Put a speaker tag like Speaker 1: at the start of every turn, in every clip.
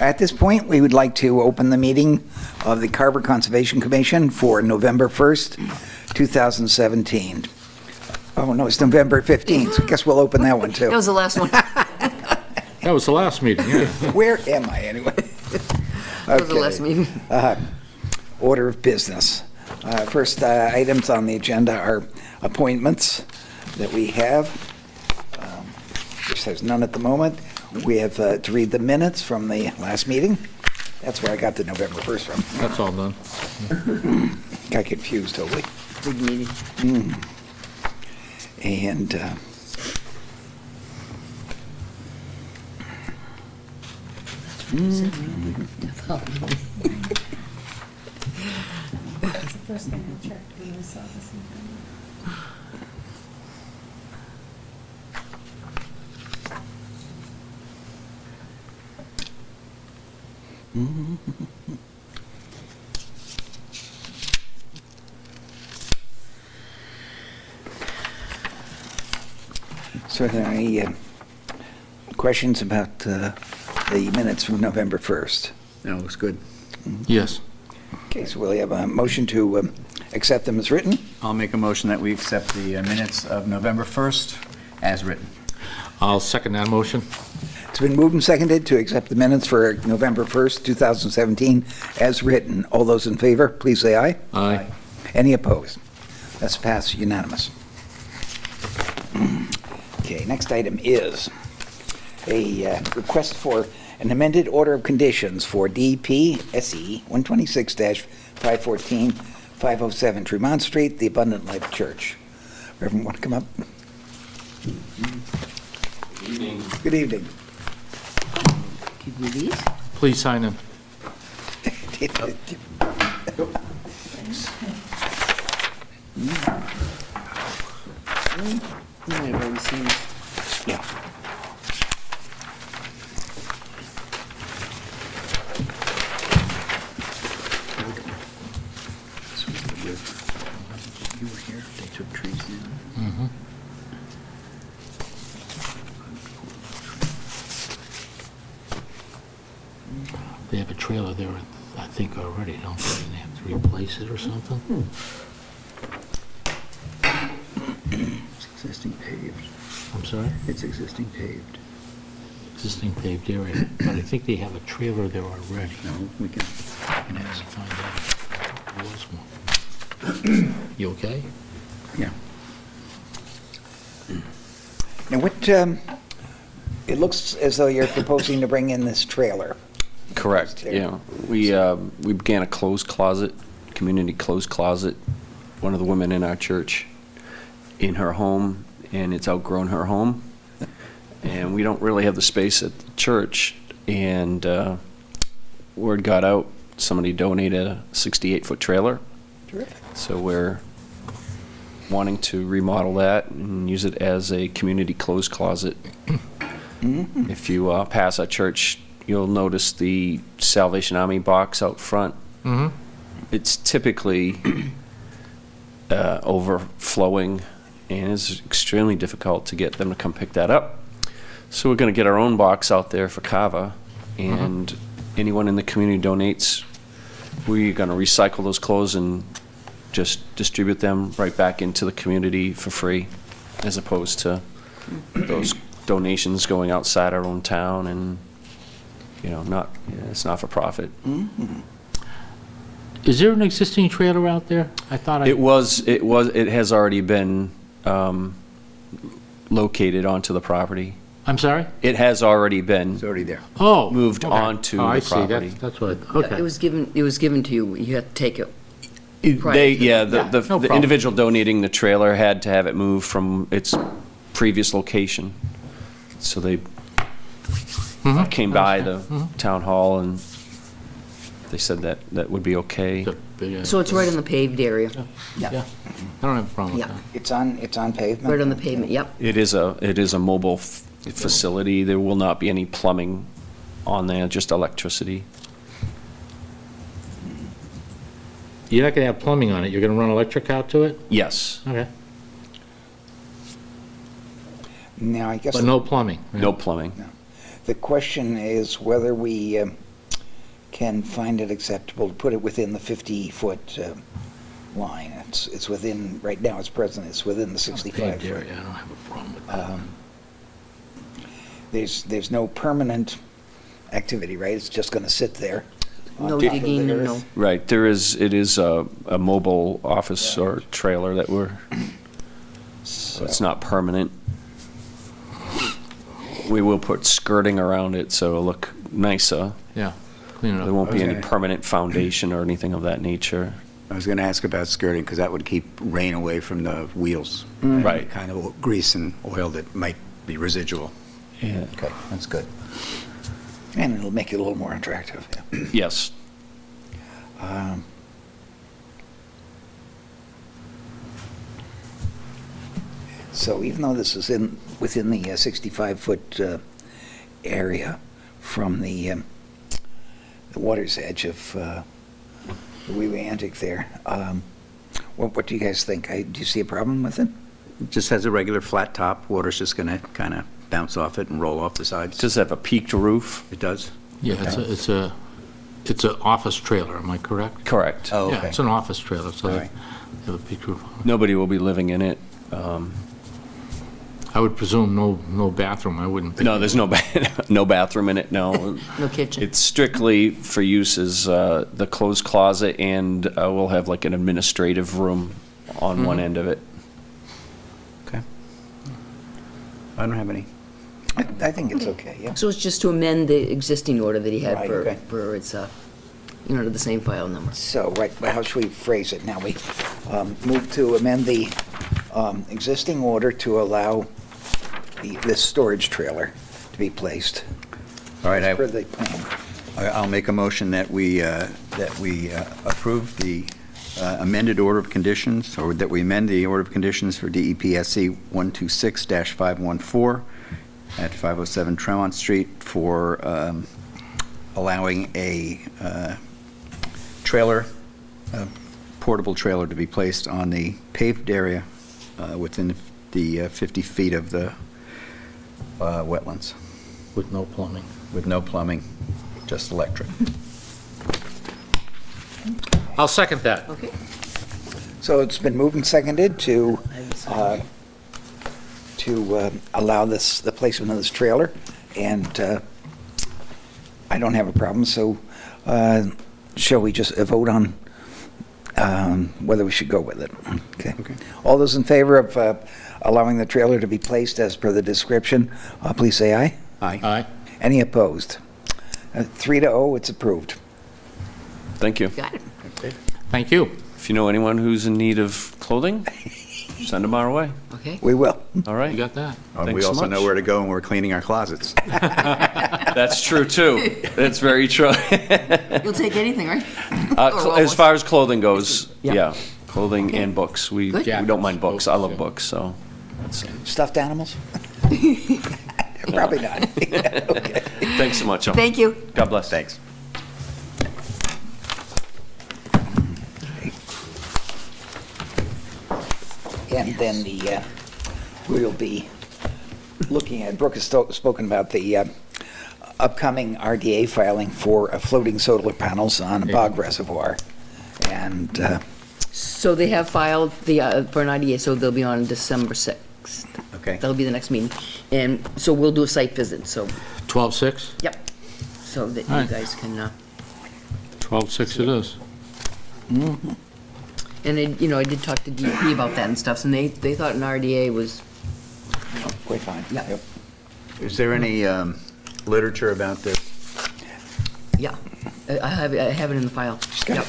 Speaker 1: At this point, we would like to open the meeting of the Carver Conservation Commission for November 1st, 2017. Oh, no, it's November 15th. So I guess we'll open that one, too.
Speaker 2: That was the last one.
Speaker 3: That was the last meeting, yeah.
Speaker 1: Where am I, anyway?
Speaker 2: That was the last meeting.
Speaker 1: Order of business. First items on the agenda are appointments that we have. Which there's none at the moment. We have to read the minutes from the last meeting. That's where I got the November 1st from.
Speaker 3: That's all done.
Speaker 1: Got confused totally.
Speaker 2: Big meeting.
Speaker 1: And
Speaker 4: That's the first thing I checked when I saw this.
Speaker 1: so are there any questions about the minutes from November 1st?
Speaker 5: No, it was good.
Speaker 3: Yes.
Speaker 1: Okay, so we'll have a motion to accept them as written.
Speaker 5: I'll make a motion that we accept the minutes of November 1st as written.
Speaker 3: I'll second that motion.
Speaker 1: It's been moved and seconded to accept the minutes for November 1st, 2017 as written. All those in favor, please say aye.
Speaker 3: Aye.
Speaker 1: Any opposed? That's passed unanimous. Okay, next item is a request for an amended order of conditions for DPSE 126-514, 507 Tremont Street, the Abundant Life Church. Reverend, want to come up?
Speaker 6: Good evening.
Speaker 1: Good evening.
Speaker 2: Give me these.
Speaker 3: Please sign them.
Speaker 2: You might have already seen this.
Speaker 1: Yeah.
Speaker 5: This was the river. You were here, they took trees down.
Speaker 3: They have a trailer there, I think, already, don't they? And they have to replace it or something?
Speaker 5: It's existing paved.
Speaker 3: I'm sorry?
Speaker 5: It's existing paved.
Speaker 3: Existing paved area. But I think they have a trailer there already.
Speaker 5: No, we can ask.
Speaker 3: Find out. There was one. You okay?
Speaker 1: Yeah. Now, what, it looks as though you're proposing to bring in this trailer.
Speaker 6: Correct, yeah. We began a clothes closet, community clothes closet, one of the women in our church, in her home, and it's outgrown her home. And we don't really have the space at the church, and word got out, somebody donated a 68-foot trailer.
Speaker 1: Terrific.
Speaker 6: So we're wanting to remodel that and use it as a community clothes closet. If you pass our church, you'll notice the Salvation Army box out front.
Speaker 3: Mm-hmm.
Speaker 6: It's typically overflowing, and it's extremely difficult to get them to come pick that up. So we're going to get our own box out there for Carver, and anyone in the community donates, we're going to recycle those clothes and just distribute them right back into the community for free, as opposed to those donations going outside our own town and, you know, it's not for profit.
Speaker 3: Is there an existing trailer out there? I thought
Speaker 6: It has already been located onto the property.
Speaker 3: I'm sorry?
Speaker 6: It has already been
Speaker 5: It's already there.
Speaker 3: Oh.
Speaker 6: moved
Speaker 3: okay.
Speaker 6: onto
Speaker 3: I
Speaker 6: the
Speaker 3: see.
Speaker 6: property.
Speaker 3: That's what, okay.
Speaker 2: It was given to you. You had to take it.
Speaker 6: The
Speaker 3: no problem.
Speaker 6: individual donating the trailer had to have it moved from its previous location. So they came by the town hall and they said that would be okay.
Speaker 2: So it's right on the paved area.
Speaker 3: Yeah. I don't have a problem with
Speaker 2: Yeah.
Speaker 3: that.
Speaker 1: It's on pavement?
Speaker 2: Right on the pavement, yep.
Speaker 6: It is a mobile facility. There will not be any plumbing on there, just electricity.
Speaker 3: You're not going to have plumbing on it? You're going to run electric out to it?
Speaker 6: Yes.
Speaker 3: Okay.
Speaker 1: Now, I guess
Speaker 3: But no plumbing? right?
Speaker 6: No plumbing.
Speaker 1: the question is whether we can find it acceptable to put it within the 50-foot line. It's within, right now it's present, it's within the 65
Speaker 3: Paved
Speaker 1: foot.
Speaker 3: area, I don't have a problem with that.
Speaker 1: There's no permanent activity, right? It's just going to sit there. on
Speaker 2: No
Speaker 1: top of the
Speaker 2: digging, no.
Speaker 1: earth.
Speaker 6: Right, it is a mobile office or trailer that so it's not permanent. We will put skirting around it so it'll look nicer.
Speaker 3: Yeah, clean it
Speaker 6: There
Speaker 3: up.
Speaker 6: won't be
Speaker 5: Okay.
Speaker 6: any permanent foundation or anything of that nature.
Speaker 5: I was going to ask about skirting, because that would keep rain away from the wheels.
Speaker 6: Right.
Speaker 5: Kind of grease and oil that might be residual.
Speaker 6: Yeah.
Speaker 5: Okay, that's good.
Speaker 1: And it'll make it a little more attractive, yeah.
Speaker 6: Yes.
Speaker 1: So even though this is within the 65-foot area from the water's edge of the Wee Antic there, what do you guys think? Do you see a problem with it?
Speaker 5: It just has a regular flat top. Water's just going to kind of bounce off it and roll off the sides.
Speaker 6: Does it have a peaked roof?
Speaker 5: It does?
Speaker 3: Yeah, it's an office trailer, am I correct?
Speaker 6: Correct.
Speaker 5: Oh,
Speaker 3: Yeah,
Speaker 5: okay.
Speaker 3: it's an office trailer, so
Speaker 5: All
Speaker 3: they
Speaker 5: right.
Speaker 3: have a peaked roof on it.
Speaker 6: Nobody will be living in it.
Speaker 3: I would presume no bathroom, I wouldn't think.
Speaker 6: No, there's no no bathroom in it, no.
Speaker 2: No kitchen.
Speaker 6: It's strictly for use as the clothes closet, and we'll have like an administrative room on one end of it.
Speaker 5: Okay. I don't have any.
Speaker 1: I think it's okay, yeah.
Speaker 2: So it's just to amend the existing order that he had
Speaker 1: Right,
Speaker 2: for,
Speaker 5: okay.
Speaker 2: for its, the same file number.
Speaker 1: So, right, how should we phrase it now? We move to amend the existing order to allow this storage trailer to be placed
Speaker 5: All right,
Speaker 1: per the plan.
Speaker 5: I'll make a motion that we approve the amended order of conditions, or that we amend the order of conditions for DEPSC 126-514 at 507 Tremont Street for allowing a trailer, a portable trailer, to be placed on the paved area within the 50 feet of the wetlands,
Speaker 3: With no plumbing.
Speaker 5: with no plumbing, just electric.
Speaker 3: I'll second that.
Speaker 2: Okay.
Speaker 1: So it's been moved and seconded to allow the placement of this trailer, and I don't have a problem, so shall we just vote on whether we should go with it? Okay. All those in favor of allowing the trailer to be placed as per the description, please say aye.
Speaker 5: Aye.
Speaker 3: Aye.
Speaker 1: Any opposed? 3-0, it's approved.
Speaker 6: Thank you.
Speaker 2: Got it.
Speaker 3: Thank you.
Speaker 6: If you know anyone who's in need of clothing, send them our way.
Speaker 2: Okay.
Speaker 1: We will.
Speaker 6: All
Speaker 3: You
Speaker 6: right.
Speaker 3: got that?
Speaker 6: Thanks
Speaker 5: We
Speaker 6: so
Speaker 5: also know
Speaker 6: much.
Speaker 5: where to go when we're cleaning our closets.
Speaker 6: That's true, too. That's very true.
Speaker 2: You'll take anything, right?
Speaker 6: As far as clothing goes,
Speaker 2: Yeah.
Speaker 6: yeah, clothing
Speaker 2: Okay.
Speaker 6: and books. We
Speaker 2: Good.
Speaker 6: don't mind books. I love
Speaker 3: Yeah.
Speaker 6: books, so. that's-
Speaker 1: Stuffed animals? Probably not. Okay.
Speaker 6: Thanks so much.
Speaker 2: Thank you.
Speaker 6: God bless.
Speaker 5: Thanks.
Speaker 1: And then we'll be looking at, Brooke has spoken about the upcoming RDA filing for floating solar panels on a bog reservoir. And
Speaker 2: So they have filed for an IDA, so they'll be on December 6th.
Speaker 5: Okay.
Speaker 2: That'll be the next meeting. And so we'll do a site visit, so,
Speaker 3: 12-6?
Speaker 2: yep. So that you
Speaker 3: Alright.
Speaker 2: guys can,
Speaker 3: 12-6 it is.
Speaker 2: and I did talk to DEP about that and stuff, and they thought an RDA was,
Speaker 1: quite fine.
Speaker 2: Yeah.
Speaker 1: Yep.
Speaker 5: Is there any literature about this?
Speaker 2: yeah. I have it in the file.
Speaker 1: Yep.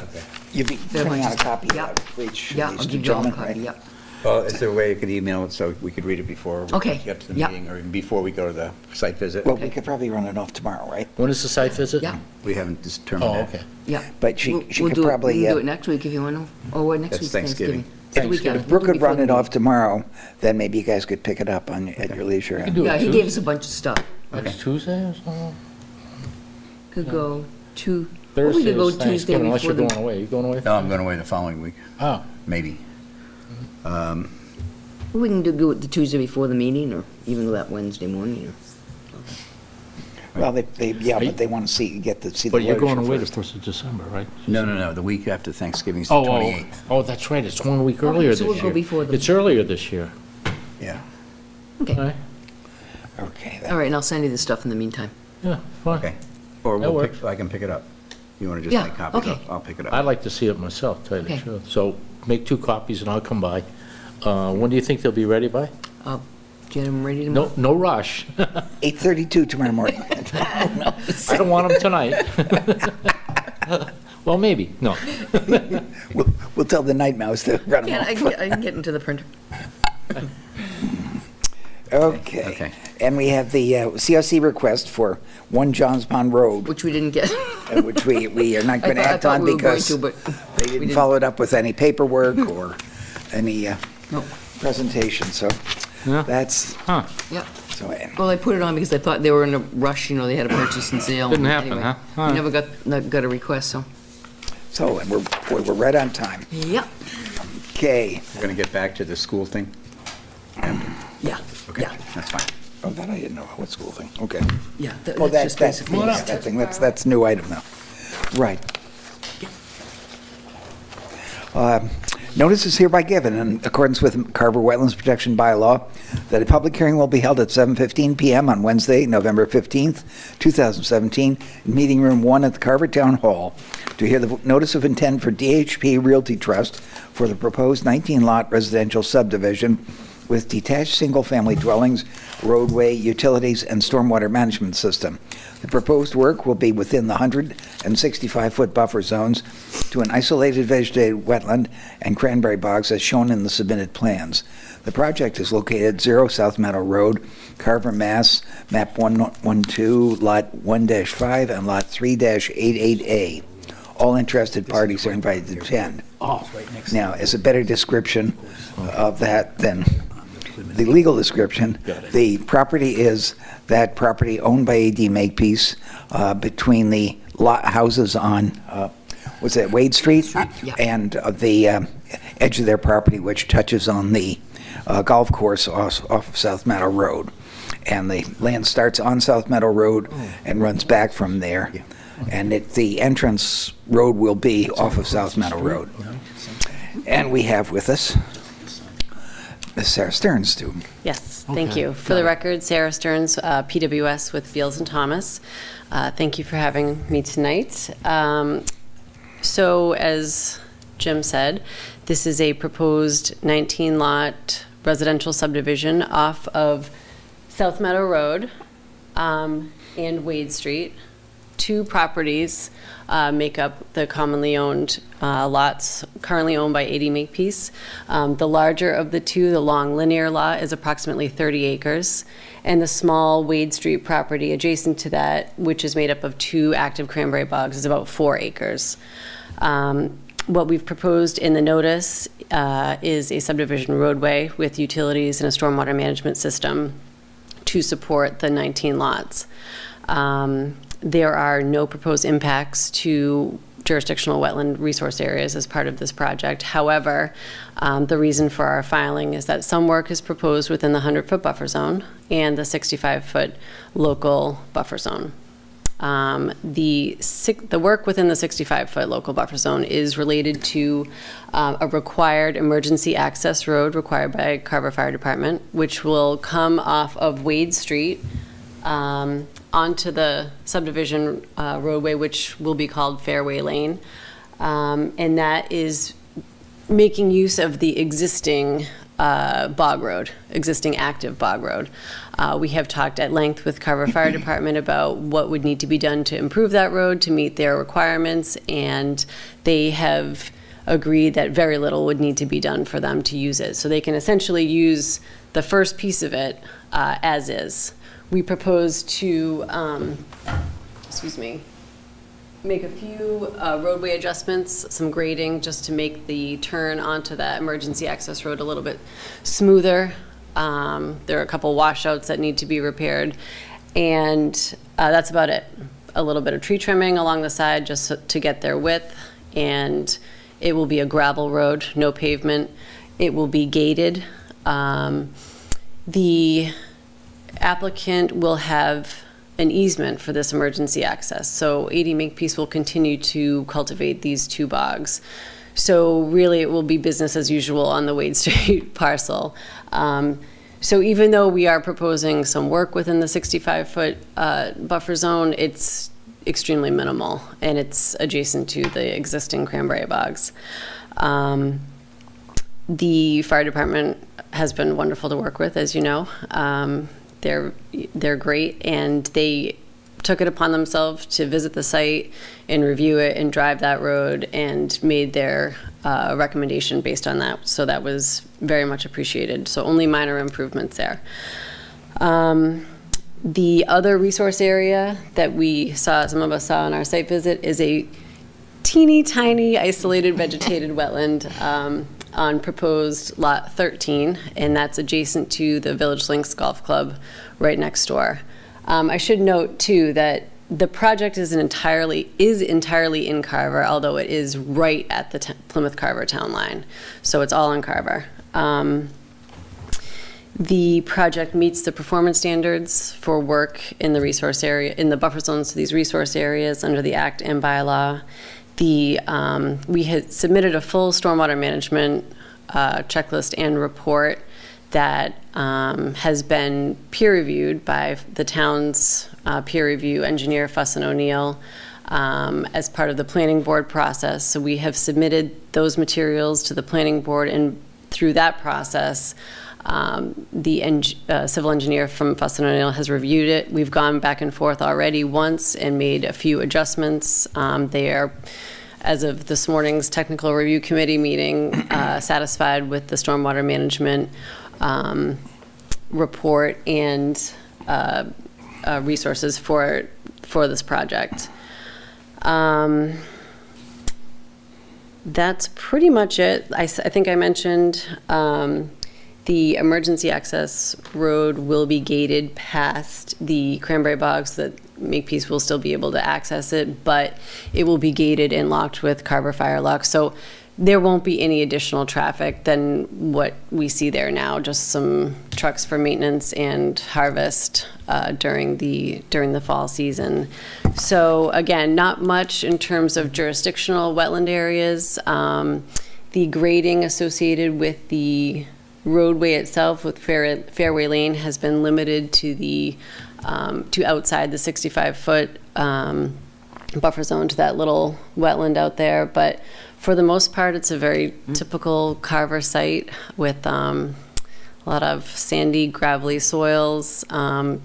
Speaker 1: You'd be
Speaker 2: They're
Speaker 1: printing out a
Speaker 2: bunches-
Speaker 1: copy
Speaker 2: yeah.
Speaker 1: of it for each
Speaker 2: Yeah,
Speaker 1: of
Speaker 2: I'll
Speaker 1: these
Speaker 2: give you all a
Speaker 1: gentlemen,
Speaker 2: copy,
Speaker 1: right?
Speaker 2: yeah.
Speaker 5: Well, is there a way you could email it so we could read it before we
Speaker 2: Okay,
Speaker 5: get to the
Speaker 2: yeah.
Speaker 5: meeting, or even before we go to the site visit?
Speaker 1: Well, we could probably run it off tomorrow, right?
Speaker 3: When is the site visit?
Speaker 2: Yeah,
Speaker 5: We haven't determined
Speaker 3: Oh,
Speaker 5: that.
Speaker 3: okay.
Speaker 2: yeah.
Speaker 1: But she
Speaker 2: We'll
Speaker 1: could
Speaker 2: do it-
Speaker 1: probably,
Speaker 2: We can do it next week if you want to. Oh, next
Speaker 5: That's
Speaker 2: week's
Speaker 5: Thanksgiving.
Speaker 2: Thanksgiving. It's the weekend.
Speaker 1: If Brooke
Speaker 2: We'll do
Speaker 1: could
Speaker 2: it before
Speaker 1: run
Speaker 2: the
Speaker 1: it off
Speaker 2: meeting.
Speaker 1: tomorrow, then maybe you guys could pick it up at your leisure.
Speaker 3: can do it.
Speaker 2: Yeah, he
Speaker 3: Tuesday.
Speaker 2: gave us a bunch of stuff.
Speaker 3: Next Tuesday or something?
Speaker 2: Could go to, well,
Speaker 3: Thursday
Speaker 2: we could go
Speaker 3: is
Speaker 2: Tuesday
Speaker 3: Thanksgiving, unless
Speaker 2: before
Speaker 3: you're
Speaker 2: the.
Speaker 3: going away. You going away?
Speaker 5: No, I'm going away the following week,
Speaker 3: Oh,
Speaker 5: maybe.
Speaker 2: We can do it the Tuesday before the meeting, or even that Wednesday morning, or.
Speaker 1: Well, but they want to see the
Speaker 3: But you're going
Speaker 1: literature
Speaker 3: away the
Speaker 1: first.
Speaker 3: 1st of December, right?
Speaker 5: No, the week after Thanksgiving is the
Speaker 3: Oh,
Speaker 5: 28th.
Speaker 3: oh, that's right, it's 1 week earlier this
Speaker 2: so
Speaker 3: year.
Speaker 2: we'll go before the-
Speaker 3: It's earlier this year.
Speaker 5: Yeah.
Speaker 2: Okay,
Speaker 3: Right?
Speaker 1: Okay.
Speaker 2: all right, and I'll send you the stuff in the meantime.
Speaker 3: Yeah, fine.
Speaker 5: Okay. Or
Speaker 3: That
Speaker 5: we'll pick,
Speaker 3: works.
Speaker 5: I can pick it up. You want to just
Speaker 2: Yeah,
Speaker 5: make copies?
Speaker 2: okay.
Speaker 5: I'll pick it
Speaker 3: I'd
Speaker 5: up.
Speaker 3: like to see it myself, tell you the
Speaker 2: Okay.
Speaker 3: truth. So make 2 copies and I'll come by. When do you think they'll be ready by?
Speaker 2: Get them ready tomorrow.
Speaker 3: No rush.
Speaker 1: 8:32 tomorrow morning.
Speaker 3: I don't want them tonight. Well, maybe, no.
Speaker 1: We'll tell the night mouse to run them
Speaker 2: Yeah,
Speaker 1: off.
Speaker 2: I can get into the printer.
Speaker 1: Okay.
Speaker 5: Okay.
Speaker 1: And we have the CRC request for 1 Johns Pond Road,
Speaker 2: Which we didn't get.
Speaker 1: which we are not going to
Speaker 2: I
Speaker 1: act
Speaker 2: thought
Speaker 1: on
Speaker 2: we were going
Speaker 1: because
Speaker 2: to, but
Speaker 1: they
Speaker 2: we
Speaker 1: didn't
Speaker 2: didn't.
Speaker 1: follow it up with any paperwork or any
Speaker 2: Nope.
Speaker 1: presentation, so
Speaker 3: Yeah.
Speaker 1: that's,
Speaker 3: Huh,
Speaker 2: Yeah.
Speaker 1: so,
Speaker 2: Well, I put it on because I thought they were in a rush, they had a purchase and sale.
Speaker 3: Didn't happen,
Speaker 2: Anyway,
Speaker 3: huh? All
Speaker 2: We
Speaker 3: right.
Speaker 2: never got a request, so.
Speaker 1: and we're right on time.
Speaker 2: Yep.
Speaker 1: Okay.
Speaker 5: We're going to get back to the school thing?
Speaker 2: Yeah,
Speaker 5: Okay,
Speaker 2: yeah,
Speaker 5: that's fine.
Speaker 1: Oh, that I didn't know. What school thing? Okay.
Speaker 2: yeah.
Speaker 1: Oh,
Speaker 2: That's just basically.
Speaker 1: that thing, that's new item now. Right. Notice is hereby given in accordance with Carver Wetlands Protection Bylaw that a public hearing will be held at 7:15 PM on Wednesday, November 15th, 2017, in Meeting Room 1 at the Carver Town Hall to hear the notice of intent for DHP Realty Trust for the proposed 19-lot residential subdivision with detached single-family dwellings, roadway, utilities, and stormwater management system. The proposed work will be within the 165-foot buffer zones to an isolated vegetated wetland and cranberry bogs as shown in the submitted plans. The project is located 0 South Meadow Road, Carver, Mass., map 112, lot 1-5 and lot 3-88A. All interested parties are invited to attend.
Speaker 3: oh,
Speaker 1: Now, as a better description of that than the legal description, the property is that property owned by AD Makepeace between the lot houses on, what's that, Wade Street?
Speaker 2: Yeah.
Speaker 1: And the edge of their property, which touches on the golf course off of South Meadow Road. And the land starts on South Meadow Road and runs back from there. And the entrance road will be off of South Meadow Road. And we have with us Ms. Sarah Stearns to
Speaker 7: Yes, thank
Speaker 3: Okay,
Speaker 7: you. For the record, Sarah Stearns, PWS with Fields and Thomas. Thank you for having me tonight. So as Jim said, this is a proposed 19-lot residential subdivision off of South Meadow Road and Wade Street. 2 properties make up the commonly owned lots currently owned by AD Makepeace. The larger of the 2, the long linear lot, is approximately 30 acres, and the small Wade Street property adjacent to that, which is made up of 2 active cranberry bogs, is about 4 acres. What we've proposed in the notice is a subdivision roadway with utilities and a stormwater management system to support the 19 lots. There are no proposed impacts to jurisdictional wetland resource areas as part of this project. However, the reason for our filing is that some work is proposed within the 100-foot buffer zone and the 65-foot local buffer zone. The work within the 65-foot local buffer zone is related to a required emergency access road required by Carver Fire Department, which will come off of Wade Street onto the subdivision roadway, which will be called Fairway Lane. And that is making use of the existing bog road, existing active bog road. We have talked at length with Carver Fire Department about what would need to be done to improve that road to meet their requirements, and they have agreed that very little would need to be done for them to use it. So they can essentially use the first piece of it as is. We propose to, make a few roadway adjustments, some grading, just to make the turn onto that emergency access road a little bit smoother. There are a couple washouts that need to be repaired, and that's about it. A little bit of tree trimming along the side just to get their width, and it will be a gravel road, no pavement. It will be gated. The applicant will have an easement for this emergency access. So 80 Makepeace will continue to cultivate these 2 bogs. So really, it will be business as usual on the Wade Street parcel. So even though we are proposing some work within the 65-foot buffer zone, it's extremely minimal, and it's adjacent to the existing cranberry bogs. The fire department has been wonderful to work with, as you know. They're great, and they took it upon themselves to visit the site and review it and drive that road, and made their recommendation based on that. So that was very much appreciated. So only minor improvements there. The other resource area that some of us saw on our site visit, is a teeny tiny isolated vegetated wetland on proposed lot 13, and that's adjacent to the Village Links Golf Club right next door. I should note too that the project is entirely in Carver, although it is right at the Plymouth Carver town line, so it's all in Carver. The project meets the performance standards for work in the resource area, in the buffer zones to these resource areas under the Act and bylaw. We had submitted a full stormwater management checklist and report that has been peer-reviewed by the town's peer review engineer, Fuss and O'Neill, as part of the planning board process. So we have submitted those materials to the planning board, and through that process, the civil engineer from Fuss and O'Neill has reviewed it. We've gone back and forth already once and made a few adjustments. They are, as of this morning's technical review committee meeting, satisfied with the stormwater management report and resources for this project. That's pretty much it. I think I mentioned the emergency access road will be gated past the cranberry bogs, so that Makepeace will still be able to access it, but it will be gated and locked with Carver fire locks. So there won't be any additional traffic than what we see there now, just some trucks for maintenance and harvest during the fall season. So again, not much in terms of jurisdictional wetland areas. The grading associated with the roadway itself with Fairway Lane has been limited to outside the 65-foot buffer zone, to that little wetland out there. But for the most part, it's a very typical Carver site with a lot of sandy, gravelly soils,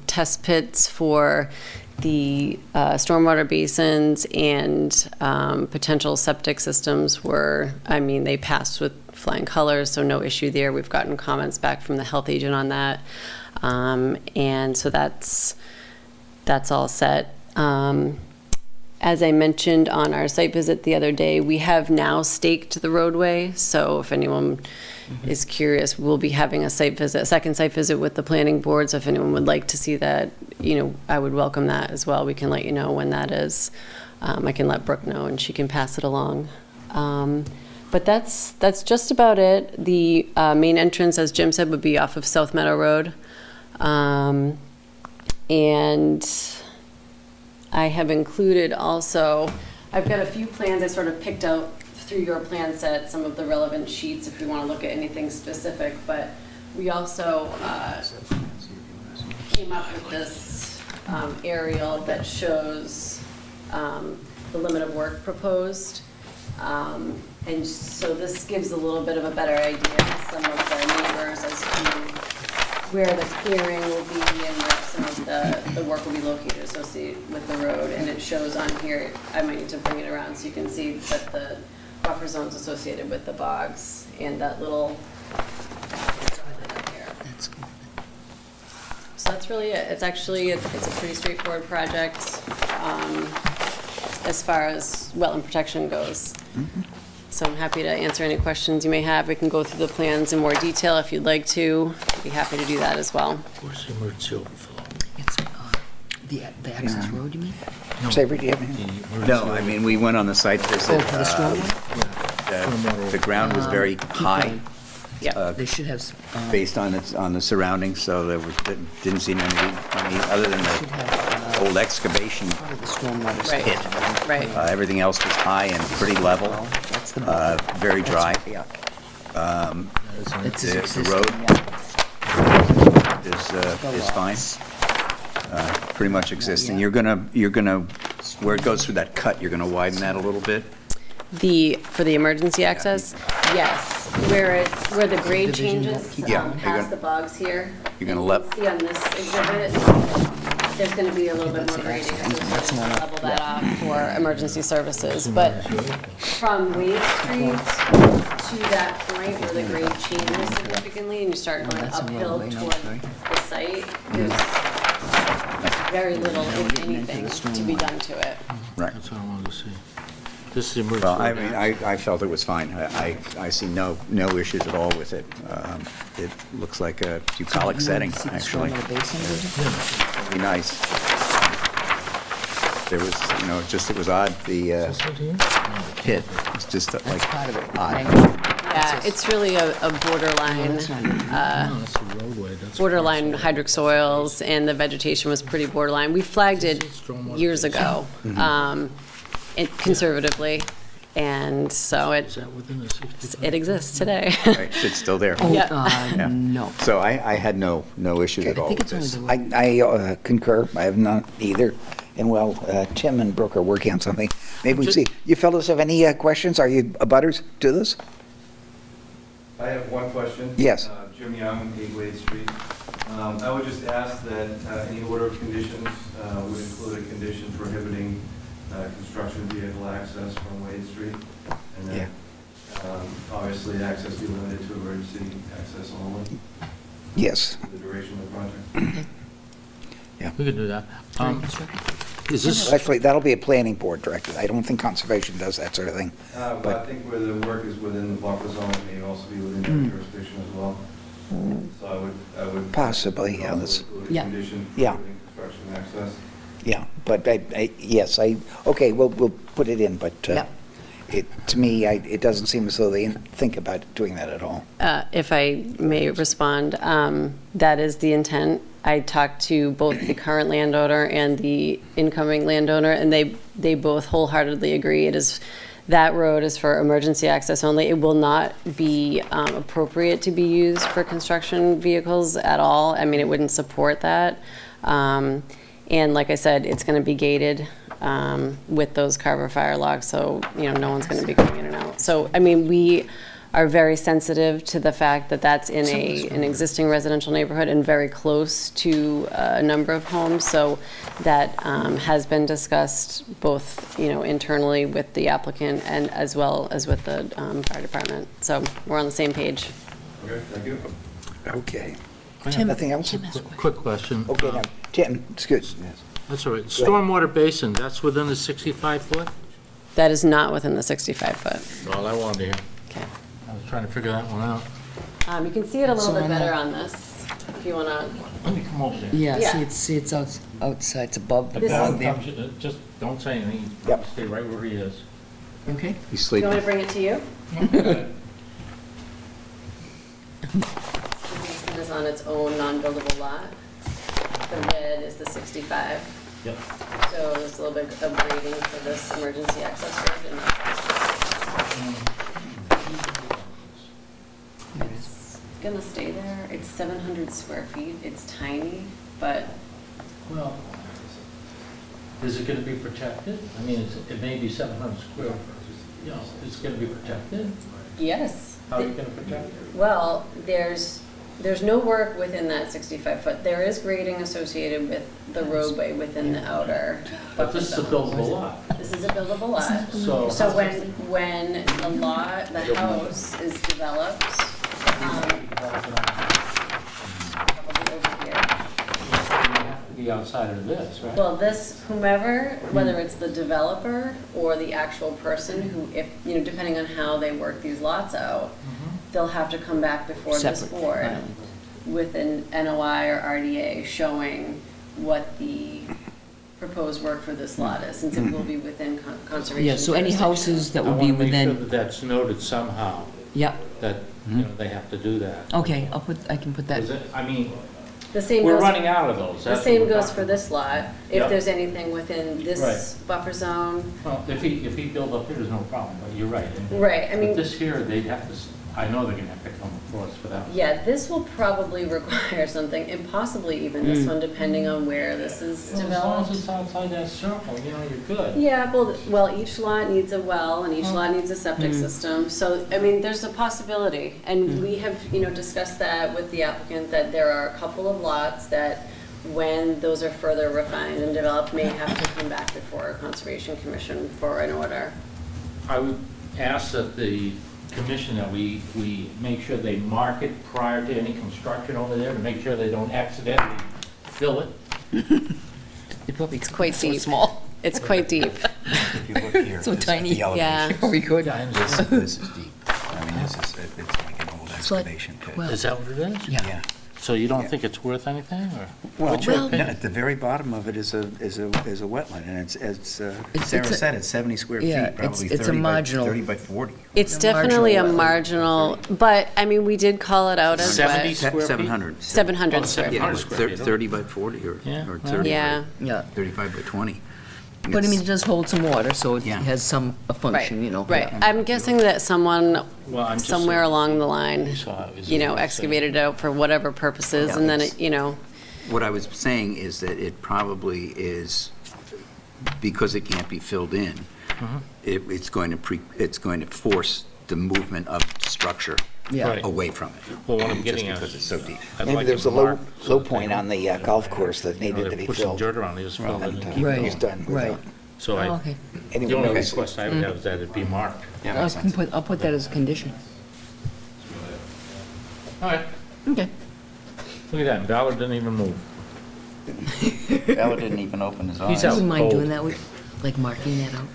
Speaker 7: test pits for the stormwater basins, and potential septic systems they passed with flying colors, so no issue there. We've gotten comments back from the health agent on that. And so that's all set. As I mentioned on our site visit the other day, we have now staked the roadway. So if anyone is curious, we'll be having a second site visit with the planning board. So if anyone would like to see that, I would welcome that as well. We can let you know when that is. I can let Brooke know, and she can pass it along. But that's just about it. The main entrance, as Jim said, would be off of South Meadow Road. And I have included also, I've got a few plans I sort of picked out through your plan set, some of the relevant sheets if we want to look at anything specific, but we also came up with this aerial that shows the limit of work proposed. And so this gives a little bit of a better idea to some of the neighbors as to where the clearing will be and where some of the work will be located associated with the road. And it shows on here, I might need to bring it around so you can see that the buffer zones associated with the bogs and that little here.
Speaker 2: That's good.
Speaker 7: So that's really it. It's actually, it's a pretty straightforward project as far as wetland protection goes.
Speaker 2: Mm-hmm.
Speaker 7: So I'm happy to answer any questions you may have. We can go through the plans in more detail if you'd like to. I'd be happy to do that as well.
Speaker 3: Where's the emergency overflow?
Speaker 2: It's the access road, you mean?
Speaker 1: Saber, do you have anything?
Speaker 5: No, I mean, we went on the site visit.
Speaker 2: Oh, for the stormwater?
Speaker 5: The ground was very high.
Speaker 7: Yeah.
Speaker 2: They should have.
Speaker 5: Based on the surroundings, so there didn't seem any other than
Speaker 2: Should
Speaker 5: the
Speaker 2: have
Speaker 5: old excavation
Speaker 7: Right,
Speaker 5: pit.
Speaker 7: right.
Speaker 5: Everything else was high and pretty level,
Speaker 1: That's the
Speaker 5: very dry.
Speaker 1: Yeah.
Speaker 2: It's
Speaker 5: The
Speaker 2: existing,
Speaker 5: road
Speaker 2: yeah.
Speaker 5: is fine. Pretty much existing. You're gonna, where it goes through that cut, you're gonna widen that a little bit?
Speaker 7: For the emergency access? Yes. Where the grade
Speaker 2: Division
Speaker 7: changes,
Speaker 2: won't keep
Speaker 5: Yeah, you're
Speaker 7: past
Speaker 5: gonna-
Speaker 7: the bogs here.
Speaker 5: you're gonna
Speaker 7: you
Speaker 5: let-
Speaker 7: can see on this exhibit, there's gonna be a little bit more grading.
Speaker 2: That's
Speaker 7: to
Speaker 2: the one.
Speaker 7: level that off for emergency services. But from Wade Street to that point where the grade changes significantly and you start going
Speaker 2: that's a
Speaker 7: uphill
Speaker 2: roadway, no,
Speaker 7: toward
Speaker 2: sorry.
Speaker 7: the site, there's very little, if anything, to be done to it.
Speaker 5: Right.
Speaker 3: That's what I wanted to see. This is the emergency.
Speaker 5: Well, I mean, I felt it was fine. I see no issues at all with it. It looks like a bucolic setting, actually. Very nice. There was, it was odd, the pit was just like
Speaker 2: That's part of it.
Speaker 5: odd.
Speaker 7: Yeah, it's really a borderline,
Speaker 2: That's not it.
Speaker 3: No, that's a roadway. That's
Speaker 7: borderline hydric soils, and the vegetation was pretty borderline. We flagged it years ago, conservatively, and so
Speaker 3: Is that within the 65?
Speaker 7: it exists today.
Speaker 5: Right, it's still there.
Speaker 2: Oh,
Speaker 7: Yeah.
Speaker 5: Yeah.
Speaker 2: no.
Speaker 5: So I had no issues
Speaker 2: I
Speaker 5: at all
Speaker 2: think
Speaker 5: with
Speaker 2: it's only
Speaker 5: this.
Speaker 2: the road.
Speaker 1: I concur. I have not either. And well, Tim and Brooke are working on something. Maybe we can see. You fellows have any questions? Are you abutters to this?
Speaker 8: I have one question.
Speaker 1: Yes.
Speaker 8: Jim Young, 8 Wade Street. I would just ask that any order of conditions would include a condition prohibiting construction vehicle access from Wade Street. And then, obviously, access be limited to emergency access only
Speaker 1: Yes.
Speaker 8: for the duration of the project.
Speaker 3: We could do that. Is this,
Speaker 1: Actually, that'll be a planning board directed. I don't think conservation does that sort of thing.
Speaker 8: But I think where the work is within the buffer zone, it may also be within that jurisdiction as well. So I would.
Speaker 1: Possibly, yeah, that's-
Speaker 8: Include a
Speaker 2: Yeah.
Speaker 8: condition
Speaker 1: Yeah.
Speaker 8: prohibiting construction access.
Speaker 1: Yeah, but yes, okay, we'll put it in, but
Speaker 2: Yeah.
Speaker 1: to me, it doesn't seem as though they think about doing that at all.
Speaker 7: If I may respond, that is the intent. I talked to both the current landowner and the incoming landowner, and they both wholeheartedly agree. That road is for emergency access only. It will not be appropriate to be used for construction vehicles at all. I mean, it wouldn't support that. And like I said, it's going to be gated with those Carver fire locks, so, no one's going to be going in and out. So, I mean, we are very sensitive to the fact that that's in an existing residential neighborhood and very close to a number of homes. So that has been discussed both, internally with the applicant and as well as with the fire department. So we're on the same page.
Speaker 8: Okay, thank you.
Speaker 1: Okay.
Speaker 3: Tim-
Speaker 1: Nothing else?
Speaker 3: quick question.
Speaker 1: Okay, now, Tim, it's good.
Speaker 3: That's all right. Stormwater basin, that's within the 65-foot?
Speaker 7: That is not within the 65-foot.
Speaker 3: All I wanted to hear.
Speaker 7: Okay.
Speaker 3: I was trying to figure that one out.
Speaker 7: You can see it a little
Speaker 2: So
Speaker 7: bit
Speaker 2: on
Speaker 7: better
Speaker 2: the-
Speaker 7: on this, if you want to.
Speaker 3: Let me come over there.
Speaker 2: Yeah,
Speaker 7: Yeah.
Speaker 2: see, it's outside, it's above the
Speaker 7: This
Speaker 2: bog
Speaker 7: is-
Speaker 2: there.
Speaker 3: Just don't say anything.
Speaker 1: Yep.
Speaker 3: Stay right where he is.
Speaker 2: Okay?
Speaker 5: He's
Speaker 7: Do you want me
Speaker 5: sleeping.
Speaker 7: to bring it to you? The basin is on its own non-buildable lot. The red is the 65.
Speaker 3: Yep.
Speaker 7: So there's a little bit of grading for this emergency access road. And it's gonna stay there. It's 700 square feet. It's tiny, but
Speaker 3: Well, is it going to be protected? I mean, it may be 700 square, it's going to be protected?
Speaker 7: yes.
Speaker 3: How are you going to protect it?
Speaker 7: Well, there's no work within that 65-foot. There is grading associated with the roadway within the outer.
Speaker 3: But this is a buildable lot.
Speaker 7: This is a buildable lot.
Speaker 3: So-
Speaker 7: So when the lot, the house is developed, probably over here.
Speaker 3: Be outside of this, right?
Speaker 7: Well, this, whomever, whether it's the developer or the actual person who, if, depending on how they work these lots out, they'll have to come back before this
Speaker 2: Separate
Speaker 7: board
Speaker 2: island.
Speaker 7: with an NOI or RDA showing what the proposed work for this lot is, since it will be within conservation.
Speaker 2: Yeah, so any
Speaker 7: jurisdiction.
Speaker 2: houses that
Speaker 3: I
Speaker 2: would be
Speaker 3: want to make sure
Speaker 2: within,
Speaker 3: that that's noted somehow,
Speaker 2: yeah,
Speaker 3: that, they have to do that.
Speaker 2: okay, I can put that,
Speaker 3: 'Cause I mean,
Speaker 7: The same
Speaker 3: We're
Speaker 7: goes,
Speaker 3: running out of those.
Speaker 7: the
Speaker 3: That's
Speaker 7: same
Speaker 3: what we're
Speaker 7: goes
Speaker 3: talking
Speaker 7: for
Speaker 3: about.
Speaker 7: this lot. If
Speaker 3: Yep.
Speaker 7: there's anything within this
Speaker 3: Right.
Speaker 7: buffer zone.
Speaker 3: Well, if he built up here, there's no problem, but you're right. And
Speaker 7: Right, I mean,
Speaker 3: But this here, they'd have to, I know they're gonna have to come before us for that.
Speaker 7: yeah, this will probably require something, and possibly even this one, depending on where this is
Speaker 3: Well, as long as
Speaker 7: developed.
Speaker 3: it's outside that circle, you know, you're good.
Speaker 7: Yeah, well, each lot needs a well, and each lot needs a septic system, so, I mean, there's a possibility. And we have, discussed that with the applicant, that there are a couple of lots that, when those are further refined and developed, may have to come back before a Conservation Commission for an order.
Speaker 3: I would ask that the commission, that we make sure they mark it prior to any construction over there, to make sure they don't accidentally fill it.
Speaker 7: It's quite deep. Small. It's quite deep.
Speaker 5: If you look here,
Speaker 2: So
Speaker 5: this is
Speaker 2: tiny.
Speaker 5: the elevation.
Speaker 7: Yeah.
Speaker 2: Very good.
Speaker 5: This is deep. I mean, this is, it's like an old
Speaker 2: It's like-
Speaker 5: excavation pit.
Speaker 2: well-
Speaker 3: Is that what it is?
Speaker 5: Yeah.
Speaker 3: So you don't
Speaker 5: Yeah.
Speaker 3: think it's worth anything, or?
Speaker 5: Well,
Speaker 3: What's your
Speaker 5: no,
Speaker 3: opinion?
Speaker 5: at the very bottom of it is a wetland, and it's
Speaker 2: It's
Speaker 5: Sarah
Speaker 2: a-
Speaker 5: said, it's 70 square feet,
Speaker 2: yeah,
Speaker 5: probably
Speaker 2: it's a
Speaker 5: 30 by,
Speaker 2: marginal-
Speaker 5: 30 by 40.
Speaker 7: It's
Speaker 2: A
Speaker 7: definitely a
Speaker 2: marginal
Speaker 7: marginal, but, I mean, we did call it out as
Speaker 3: 70
Speaker 7: wet.
Speaker 3: square feet?
Speaker 5: 700.
Speaker 7: 700
Speaker 3: Oh,
Speaker 7: square feet.
Speaker 3: 700
Speaker 5: Yeah,
Speaker 3: square feet.
Speaker 5: 30 by 40 or
Speaker 3: Yeah.
Speaker 5: 30
Speaker 7: Yeah.
Speaker 2: Yeah,
Speaker 5: by 35 by 20.
Speaker 2: but I mean, it does hold some water, so it
Speaker 5: Yeah.
Speaker 2: has some a
Speaker 7: Right,
Speaker 2: function,
Speaker 7: right. I'm guessing that someone,
Speaker 3: Well, I'm just
Speaker 7: somewhere
Speaker 3: saying,
Speaker 7: along the
Speaker 3: you
Speaker 7: line,
Speaker 3: saw it, is what I'm
Speaker 7: excavated it out for whatever purposes, and then,
Speaker 5: What I was saying is that it probably is, because it can't be filled in, it's going to force the movement of structure
Speaker 2: Yeah.
Speaker 3: Right.
Speaker 5: away from it.
Speaker 3: Well, what I'm
Speaker 5: just
Speaker 3: getting at
Speaker 5: because
Speaker 3: is-
Speaker 5: it's so deep.
Speaker 3: I'd
Speaker 1: Maybe
Speaker 3: like
Speaker 1: there's
Speaker 3: it
Speaker 1: a low,
Speaker 3: marked so
Speaker 1: low
Speaker 3: that they
Speaker 1: point
Speaker 3: don't-
Speaker 1: on the golf course that needed to
Speaker 3: They
Speaker 1: be
Speaker 3: put some
Speaker 1: filled.
Speaker 3: dirt around it, just fill it in.
Speaker 1: And,
Speaker 3: and keep
Speaker 2: Right.
Speaker 3: it
Speaker 1: he's
Speaker 3: going.
Speaker 1: done with
Speaker 2: Right.
Speaker 1: that.
Speaker 3: So
Speaker 2: Oh, okay.
Speaker 3: the
Speaker 1: Anyway,
Speaker 3: only
Speaker 1: okay.
Speaker 3: request I would have is that it be marked.
Speaker 5: Yeah, makes sense.
Speaker 2: I'll put that as a condition.
Speaker 3: All right,
Speaker 2: Okay.
Speaker 3: look at that, Ballard didn't even move.
Speaker 5: Ballard didn't even open his eyes.
Speaker 3: He's
Speaker 2: I
Speaker 3: out.
Speaker 2: wouldn't mind
Speaker 3: cold.
Speaker 2: doing that, like marking that out.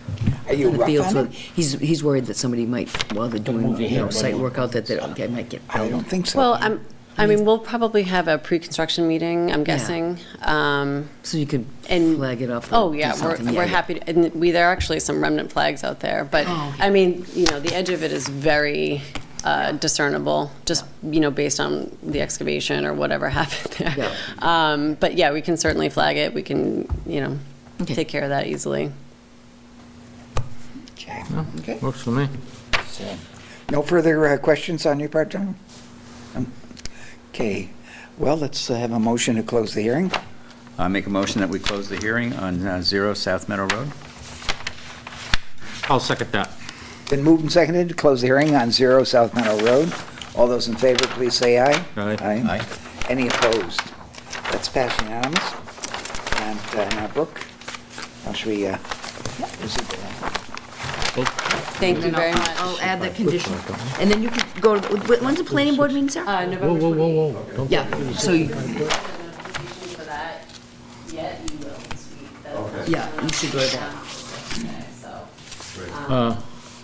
Speaker 1: Are you
Speaker 2: in the
Speaker 1: rough
Speaker 2: field,
Speaker 1: on
Speaker 2: so
Speaker 1: it?
Speaker 2: He's worried that somebody might, while they're doing,
Speaker 3: move your head,
Speaker 2: site
Speaker 3: buddy.
Speaker 2: work out, that they might get
Speaker 1: I don't
Speaker 2: burned.
Speaker 1: think so.
Speaker 7: well, we'll probably have a pre-construction meeting, I'm guessing.
Speaker 2: So you could
Speaker 7: And-
Speaker 2: flag it up. or
Speaker 7: Oh,
Speaker 2: do
Speaker 7: yeah,
Speaker 2: something.
Speaker 7: we're happy, and there are actually some remnant flags out there, but,
Speaker 2: Oh, okay.
Speaker 7: I mean, the edge of it is very discernible, just, based on the excavation or whatever happened there. But yeah, we can certainly flag it, we can,
Speaker 2: Okay.
Speaker 7: take care of that easily.
Speaker 1: Okay.
Speaker 2: Okay.
Speaker 3: Works for me.
Speaker 1: No further questions on your part, John? Okay, well, let's have a motion to close the hearing.
Speaker 5: I make a motion that we close the hearing on 0 South Meadow Road.
Speaker 3: I'll second that.
Speaker 1: Been moved and seconded to close the hearing on 0 South Meadow Road. All those in favor, please say aye.
Speaker 3: Aye.
Speaker 5: Aye.
Speaker 1: Any opposed? That's passed unanimous. And now, Brooke, how should we, is it,
Speaker 7: Thank you
Speaker 2: And
Speaker 7: very
Speaker 2: I'll-
Speaker 7: much.
Speaker 2: I'll add the condition. And then you could go, when's the planning board meeting, Sarah?
Speaker 7: November
Speaker 3: Whoa, whoa, whoa, whoa. Don't
Speaker 2: Yeah, so you,
Speaker 7: for that, yet you will this week.
Speaker 2: yeah, you should go to that.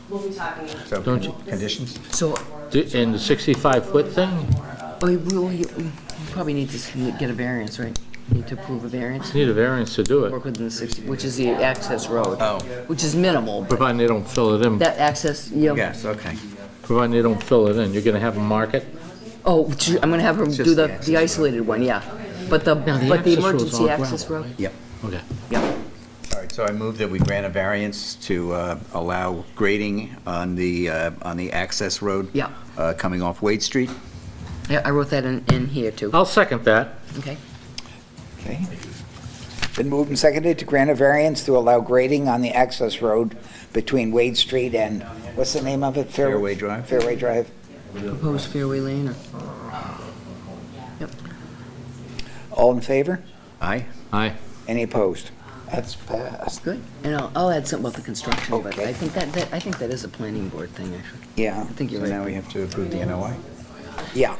Speaker 7: We'll be talking.
Speaker 5: So,
Speaker 3: Don't you-
Speaker 5: conditions?
Speaker 2: So,
Speaker 3: In the 65-foot thing,
Speaker 2: you probably need to get a variance, right? Need to approve a variance,
Speaker 3: need a variance to do it,
Speaker 2: work within the 60, which is the access road.
Speaker 5: Oh.
Speaker 2: Which is minimal, but
Speaker 3: providing they don't fill it in.
Speaker 2: that access, you know.
Speaker 5: Yes, okay.
Speaker 3: Providing they don't fill it in. You're gonna have them mark it?
Speaker 2: Oh, I'm gonna have her
Speaker 5: It's
Speaker 2: do
Speaker 5: just the
Speaker 2: the
Speaker 5: access road.
Speaker 2: isolated one, yeah. But the
Speaker 3: access
Speaker 2: emergency
Speaker 3: road's all
Speaker 2: access
Speaker 3: gravel,
Speaker 2: road?
Speaker 5: Yep.
Speaker 3: Okay.
Speaker 2: Yeah.
Speaker 5: All right, so I move that we grant a variance to allow grading on the access road.
Speaker 2: Yeah.
Speaker 5: Coming off Wade Street.
Speaker 2: Yeah, I wrote that in here too.
Speaker 3: I'll second that.
Speaker 2: Okay.
Speaker 1: okay? Been moved and seconded to grant a variance to allow grading on the access road between Wade Street and, what's the name of it?
Speaker 5: Fairway Drive.
Speaker 1: Fairway Drive.
Speaker 2: Proposed Fairway Lane or? Yep.
Speaker 1: All in favor?
Speaker 5: Aye.
Speaker 3: Aye.
Speaker 1: Any opposed? That's passed.
Speaker 2: Good. And I'll add something about the construction, but
Speaker 1: Okay.
Speaker 2: I think I think that is a planning board thing, actually.
Speaker 1: Yeah,
Speaker 2: I think you're
Speaker 5: So now
Speaker 2: right.
Speaker 5: we have to approve the NOI.
Speaker 1: yeah.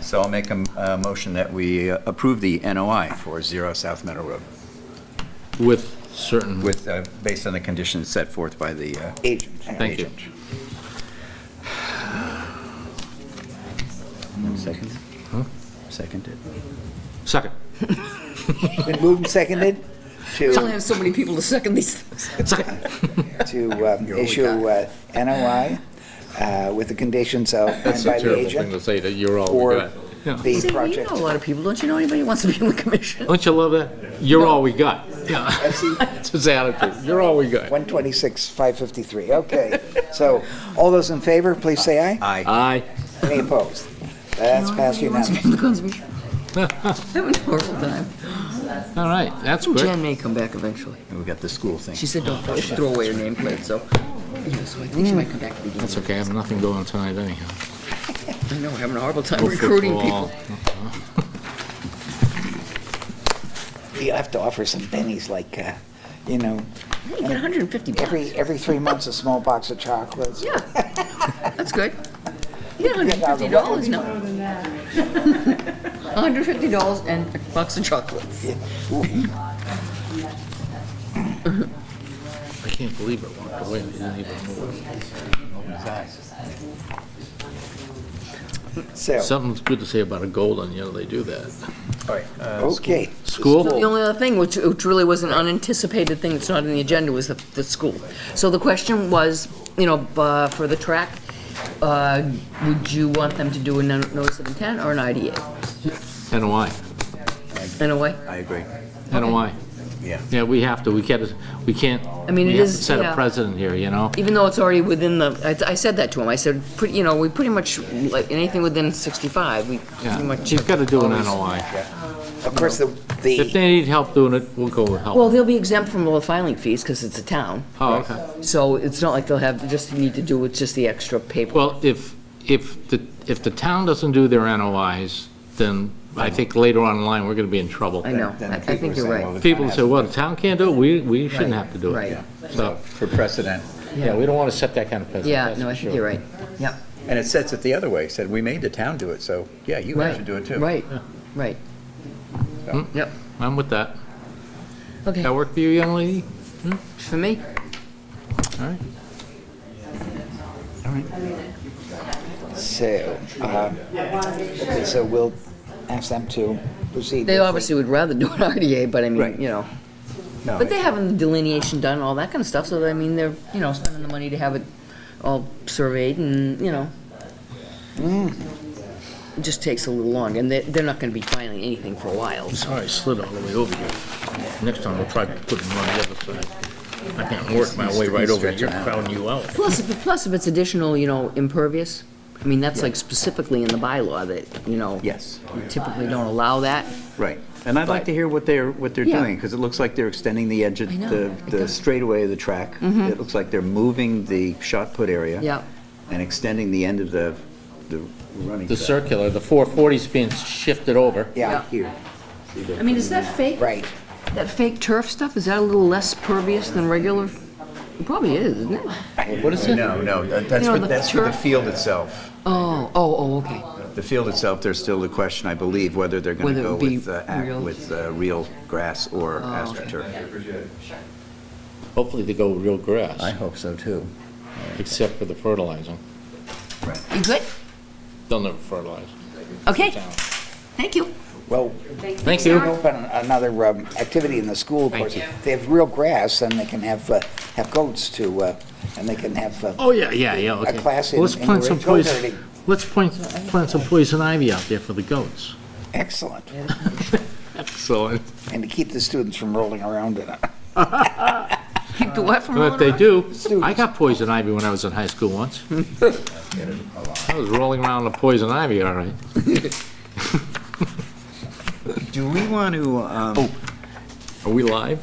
Speaker 5: So I'll make a motion that we approve the NOI for 0 South Meadow Road
Speaker 3: With certain.
Speaker 5: with, based on the conditions set forth by the
Speaker 1: Agent.
Speaker 3: Thank you.
Speaker 5: agent. Second? Seconded.
Speaker 3: Second.
Speaker 1: Been moved and seconded
Speaker 2: We only
Speaker 1: to,
Speaker 2: have so many people to second these things.
Speaker 1: to issue NOI with the conditions outlined
Speaker 3: That's
Speaker 1: by
Speaker 3: a
Speaker 1: the
Speaker 3: terrible thing
Speaker 1: agent
Speaker 3: to say, that you're all we
Speaker 1: for
Speaker 3: got. Yeah.
Speaker 1: the
Speaker 2: See, well, you
Speaker 1: project.
Speaker 2: know a lot of people. Don't you know anybody who wants to be on the commission?
Speaker 3: Don't you love that? You're all we got. Yeah, that's his attitude. You're all we got.
Speaker 1: 126, 553, okay. So, all those in favor, please say aye.
Speaker 5: Aye.
Speaker 3: Aye.
Speaker 1: Any opposed? That's passed unanimously.
Speaker 2: Having a horrible time.
Speaker 3: All right, that's good.
Speaker 2: Jen may come back eventually.
Speaker 5: And we got the school thing.
Speaker 2: She said don't throw away her nameplate, so. Yeah, so I think she might come back to the
Speaker 3: That's okay, I have nothing going tonight anyhow.
Speaker 2: I know, we're having a horrible time
Speaker 3: Go
Speaker 2: recruiting
Speaker 3: football.
Speaker 2: people.
Speaker 1: You have to offer some pennies, like, you know,
Speaker 2: You get 150 bucks.
Speaker 1: every 3 months, a small box of chocolates.
Speaker 2: Yeah, that's good. You get $150 now. $150 and a box of chocolates.
Speaker 3: I can't believe it walked away, I didn't even move.
Speaker 1: So,
Speaker 3: Something's good to say about a golden, you know, they do that.
Speaker 5: All right.
Speaker 1: okay.
Speaker 2: The
Speaker 3: School?
Speaker 2: only other thing, which really was an unanticipated thing that's not on the agenda, was the school. So the question was, you know, for the track, would you want them to do a notice of intent or an IDA?
Speaker 3: NOI,
Speaker 2: In a way?
Speaker 5: I agree.
Speaker 3: NOI.
Speaker 5: Yeah.
Speaker 3: Yeah, we have to, we can't,
Speaker 2: I mean,
Speaker 3: we
Speaker 2: it
Speaker 3: have to
Speaker 2: is,
Speaker 3: set a
Speaker 2: yeah.
Speaker 3: precedent here, you know?
Speaker 2: Even though it's already within the, I said that to him, I said, you know, we pretty much, like, anything within 65, we
Speaker 3: Yeah,
Speaker 2: pretty much.
Speaker 3: you've got to do an
Speaker 2: always-
Speaker 3: NOI.
Speaker 1: Of course,
Speaker 3: If they need help doing it, we'll go with help.
Speaker 2: Well, they'll be exempt from all the filing fees, because it's a town.
Speaker 3: Oh, okay.
Speaker 2: So it's not like they'll have, just need to do with just the extra paper.
Speaker 3: Well, if the town doesn't do their NOIs, then I think later on in the line, we're going to be in trouble.
Speaker 2: I know,
Speaker 5: Then
Speaker 2: I
Speaker 5: people
Speaker 2: think
Speaker 5: are
Speaker 2: you're
Speaker 5: saying,
Speaker 2: right.
Speaker 5: well, the
Speaker 3: People
Speaker 5: town
Speaker 3: say,
Speaker 5: has
Speaker 3: well,
Speaker 5: to
Speaker 3: the town can't do it, we shouldn't have to do it.
Speaker 2: Right.
Speaker 3: So,
Speaker 5: for precedent.
Speaker 3: yeah, we don't want to set that kind of precedent.
Speaker 2: Yeah,
Speaker 3: that's
Speaker 2: no,
Speaker 3: for
Speaker 2: I think
Speaker 3: sure.
Speaker 2: you're right. Yep.
Speaker 5: And it sets it the other way. It said, we made the town do it, so, yeah, you have to do it too.
Speaker 2: Right, right.
Speaker 5: So-
Speaker 2: Yep,
Speaker 3: I'm with that.
Speaker 2: okay,
Speaker 3: That work for you, young lady?
Speaker 2: for me.
Speaker 3: All right.
Speaker 1: So, okay, so we'll ask them to proceed.
Speaker 2: They
Speaker 1: with
Speaker 2: obviously would rather do an RDA, but I mean,
Speaker 5: Right.
Speaker 2: you know.
Speaker 5: No,
Speaker 2: But they're having the delineation done, all that kind of stuff, so I mean, they're, you know, spending the money to have it all surveyed and, you know. It just takes a little long, and they're not gonna be filing anything for a while, so.
Speaker 3: Sorry, I slid all the way over here. Next time we'll try to put them on the other side. I can't work my way right over here, crowding you out.
Speaker 2: Plus, if it's additional, you know, impervious, I mean, that's like specifically in the bylaw that, you know.
Speaker 5: Yes,
Speaker 2: We typically don't allow that.
Speaker 5: right. And I'd like
Speaker 2: But-
Speaker 5: to hear what they're
Speaker 2: Yeah.
Speaker 5: doing, because it looks like they're extending the edge of
Speaker 2: I know, it
Speaker 5: the
Speaker 2: does.
Speaker 5: straightaway of the track. It looks like they're moving the shot put area.
Speaker 2: Yeah.
Speaker 5: And extending the end of the running
Speaker 3: The
Speaker 5: track.
Speaker 3: circular, the 440's being shifted over.
Speaker 1: Yeah,
Speaker 5: Here.
Speaker 2: I mean, is that fake?
Speaker 1: right.
Speaker 2: That fake turf stuff, is that a little less pervious than regular? It probably is, isn't it?
Speaker 3: What is it?
Speaker 5: No, that's
Speaker 2: You know,
Speaker 5: for,
Speaker 2: the
Speaker 5: that's for the
Speaker 2: turf-
Speaker 5: field itself.
Speaker 2: Oh, okay.
Speaker 5: The field itself, there's still the question, I believe, whether they're going to
Speaker 2: Whether it
Speaker 5: go
Speaker 2: would be
Speaker 5: with
Speaker 2: real-
Speaker 5: real grass or
Speaker 2: okay.
Speaker 5: AstroTurf.
Speaker 3: Hopefully they go with real grass,
Speaker 5: I hope so, too.
Speaker 3: except for the fertilizing.
Speaker 2: You good?
Speaker 3: They'll never fertilize.
Speaker 2: Okay, thank you.
Speaker 1: Well,
Speaker 3: Thank
Speaker 1: we
Speaker 3: you.
Speaker 1: open another activity in the school, of
Speaker 3: Thank
Speaker 1: course.
Speaker 3: you.
Speaker 1: They have real grass, and they can have goats to, and they can have
Speaker 3: Oh, yeah, okay.
Speaker 1: class
Speaker 3: Well, let's
Speaker 1: in
Speaker 3: plant some
Speaker 1: goat
Speaker 3: poison,
Speaker 1: herding.
Speaker 3: let's plant some poison ivy out there for the goats.
Speaker 1: Excellent.
Speaker 3: Excellent.
Speaker 1: And to keep the students from rolling around in it.
Speaker 2: Keep the what from
Speaker 3: But
Speaker 2: rolling
Speaker 3: they
Speaker 2: around?
Speaker 3: do. I got poison ivy when I was in high school once. I was rolling around the poison ivy, all right.
Speaker 5: Do we want to,
Speaker 3: Are we live?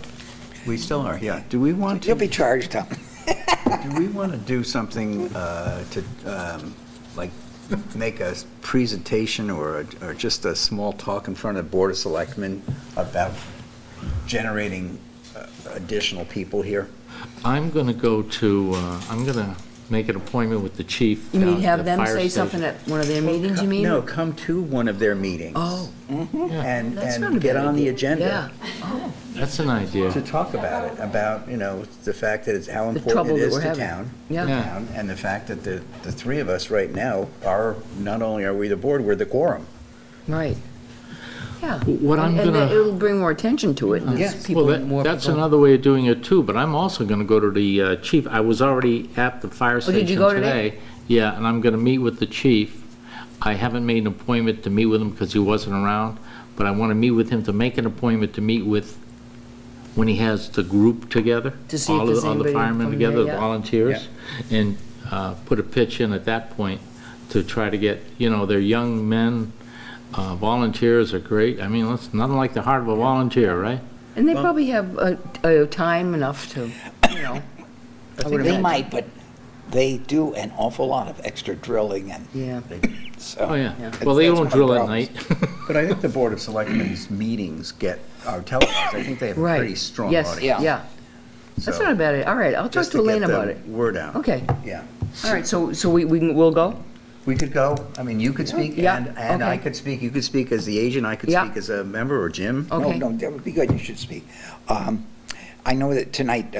Speaker 5: we still are, yeah. Do we want
Speaker 1: You'll
Speaker 5: to,
Speaker 1: be charged, Tom.
Speaker 5: do we want to do something to, like, make a presentation or just a small talk in front of the Board of Selectmen about generating additional people here?
Speaker 3: I'm gonna go to, I'm gonna make an appointment with the chief.
Speaker 2: You
Speaker 3: down
Speaker 2: mean
Speaker 3: at
Speaker 2: have
Speaker 3: the
Speaker 2: them
Speaker 3: fire
Speaker 2: say
Speaker 3: station.
Speaker 2: something at one of their meetings, you mean?
Speaker 5: No, come to one of their meetings.
Speaker 2: Oh,
Speaker 5: And,
Speaker 2: that's not a
Speaker 5: and get
Speaker 2: bad
Speaker 5: on the
Speaker 2: idea.
Speaker 5: agenda.
Speaker 2: Yeah,
Speaker 3: That's an idea.
Speaker 5: To talk about it, about, you know, the fact that it's how
Speaker 2: the
Speaker 5: important
Speaker 2: trouble
Speaker 5: it
Speaker 2: that
Speaker 5: is
Speaker 2: we're
Speaker 5: to
Speaker 2: having.
Speaker 5: town.
Speaker 2: Yeah.
Speaker 3: Yeah.
Speaker 5: town, and the fact that the three of us right now are, not only are we the board, we're the quorum.
Speaker 2: Right. Yeah.
Speaker 3: What I'm
Speaker 2: And
Speaker 3: gonna-
Speaker 2: it'll bring more attention to it. and
Speaker 5: Yes.
Speaker 2: people
Speaker 3: Well,
Speaker 2: more
Speaker 3: that's
Speaker 2: people-
Speaker 3: another way of doing it too, but I'm also gonna go to the chief. I was already at the fire
Speaker 2: Oh, did you
Speaker 3: station
Speaker 2: go today?
Speaker 3: today. Yeah, and I'm gonna meet with the chief. I haven't made an appointment to meet with him because he wasn't around, but I want to meet with him to make an appointment to meet with, when he has the group together.
Speaker 2: To see if
Speaker 3: all of
Speaker 2: there's
Speaker 3: all the
Speaker 2: anybody
Speaker 3: firemen
Speaker 2: from
Speaker 3: together,
Speaker 2: there,
Speaker 3: the
Speaker 2: yeah.
Speaker 3: volunteers, and put a pitch in at that point to try to get, they're young men, volunteers are great. I mean, it's nothing like the heart of a volunteer, right?
Speaker 2: And they probably have time enough to, I would
Speaker 1: They
Speaker 2: imagine.
Speaker 1: might, but they do an awful lot of extra drilling and
Speaker 2: Yeah.
Speaker 1: so.
Speaker 3: Oh, yeah.
Speaker 2: Yeah.
Speaker 3: Well, they
Speaker 1: That's
Speaker 3: don't
Speaker 1: one of
Speaker 3: drill
Speaker 1: the
Speaker 3: at
Speaker 1: problems.
Speaker 3: night.
Speaker 5: But I think the Board of Selectmen's meetings are televised. I think they have a
Speaker 2: Right.
Speaker 5: pretty strong
Speaker 2: Yes,
Speaker 5: audience.
Speaker 2: yeah. That's
Speaker 5: So,
Speaker 2: not a bad idea. All right, I'll talk
Speaker 5: just
Speaker 2: to Elaine
Speaker 5: get
Speaker 2: about
Speaker 5: the
Speaker 2: it.
Speaker 5: word out.
Speaker 2: Okay.
Speaker 5: Yeah.
Speaker 2: All right, so we'll go?
Speaker 5: We could go, I mean, you could speak,
Speaker 2: Yeah,
Speaker 5: and I
Speaker 2: okay.
Speaker 5: could speak, you could speak as the agent, I could
Speaker 2: Yeah.
Speaker 5: speak as a member, or Jim.
Speaker 2: Okay.
Speaker 1: No, that would be good, you should speak. I know that tonight,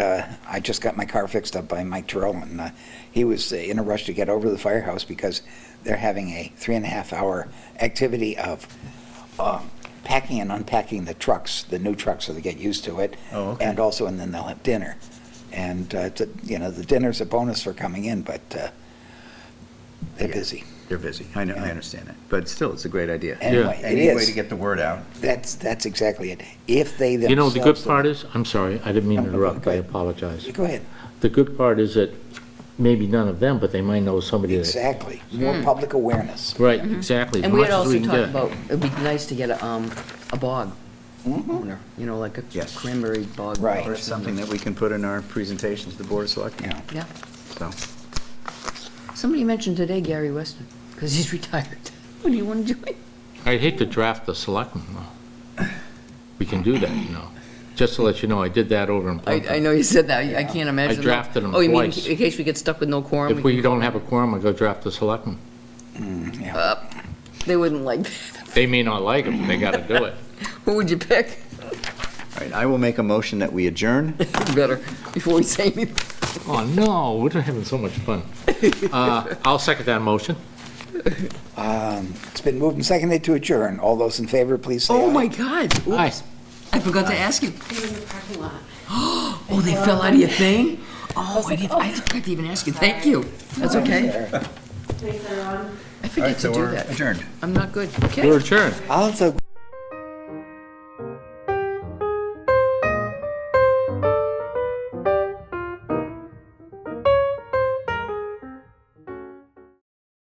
Speaker 1: I just got my car fixed up by Mike Terrell, and he was in a rush to get over to the firehouse because they're having a 3.5-hour activity of packing and unpacking the trucks, the new trucks, so they get used to it.
Speaker 5: Oh, okay.
Speaker 1: And also, and then they'll have dinner. And, the dinner's a bonus for coming in, but they're
Speaker 5: Yeah.
Speaker 1: busy.
Speaker 5: They're busy, I know, I understand that, but still, it's a great idea.
Speaker 1: Anyway, it
Speaker 5: Any way
Speaker 1: is.
Speaker 5: to get the word out.
Speaker 1: That's exactly it. If they themselves.
Speaker 3: You know, the good part is, I'm sorry, I didn't mean to
Speaker 1: No,
Speaker 3: interrupt,
Speaker 1: go
Speaker 3: I
Speaker 1: ahead.
Speaker 3: apologize.
Speaker 1: Go ahead.
Speaker 3: The good part is that maybe none of them, but they might know somebody that.
Speaker 1: Exactly. More public awareness.
Speaker 3: Right, exactly. as
Speaker 2: And we
Speaker 3: much
Speaker 2: had
Speaker 3: as
Speaker 2: also
Speaker 3: can
Speaker 2: talked
Speaker 3: get.
Speaker 2: about, it'd be nice to get a bog owner, like a
Speaker 5: Yes.
Speaker 2: cranberry bog.
Speaker 1: Right.
Speaker 5: Or something that we can put in our presentations to the Board of Selectmen.
Speaker 1: Yeah.
Speaker 2: Yeah.
Speaker 5: So,
Speaker 2: Somebody mentioned today Gary Weston, because he's retired. What do you want to do?
Speaker 3: I'd hate to draft the selectmen, though. We can do that, Just to let you know, I did that over in
Speaker 2: I
Speaker 3: Plumpton.
Speaker 2: know you said that, I can't imagine. that.
Speaker 3: drafted 'em
Speaker 2: Oh, you mean
Speaker 3: twice.
Speaker 2: in case we get stuck with no quorum?
Speaker 3: If we don't have a quorum, I go draft the selectmen.
Speaker 1: Yeah.
Speaker 2: They wouldn't like that.
Speaker 3: They may not like it, but they gotta do it.
Speaker 2: Who would you pick?
Speaker 5: all right, I will make a motion that we adjourn.
Speaker 2: Better, before we say anything.
Speaker 3: Oh, no, we're having so much fun. I'll second that motion.
Speaker 1: It's been moved and seconded to adjourn. All those in favor, please say aye.
Speaker 2: Oh, my God.
Speaker 3: Aye.
Speaker 2: Oops. I forgot to ask you.
Speaker 7: In the parking lot.
Speaker 2: Oh, they fell out of your thing? Oh, I forgot to even ask you. Thank you. That's okay.
Speaker 7: Thanks, everyone.
Speaker 2: I
Speaker 5: All
Speaker 2: forget
Speaker 5: right,
Speaker 2: to
Speaker 5: so
Speaker 2: do
Speaker 5: we're
Speaker 2: that.
Speaker 5: adjourned.
Speaker 2: I'm not good. Okay.
Speaker 3: We're adjourned.
Speaker 1: Also.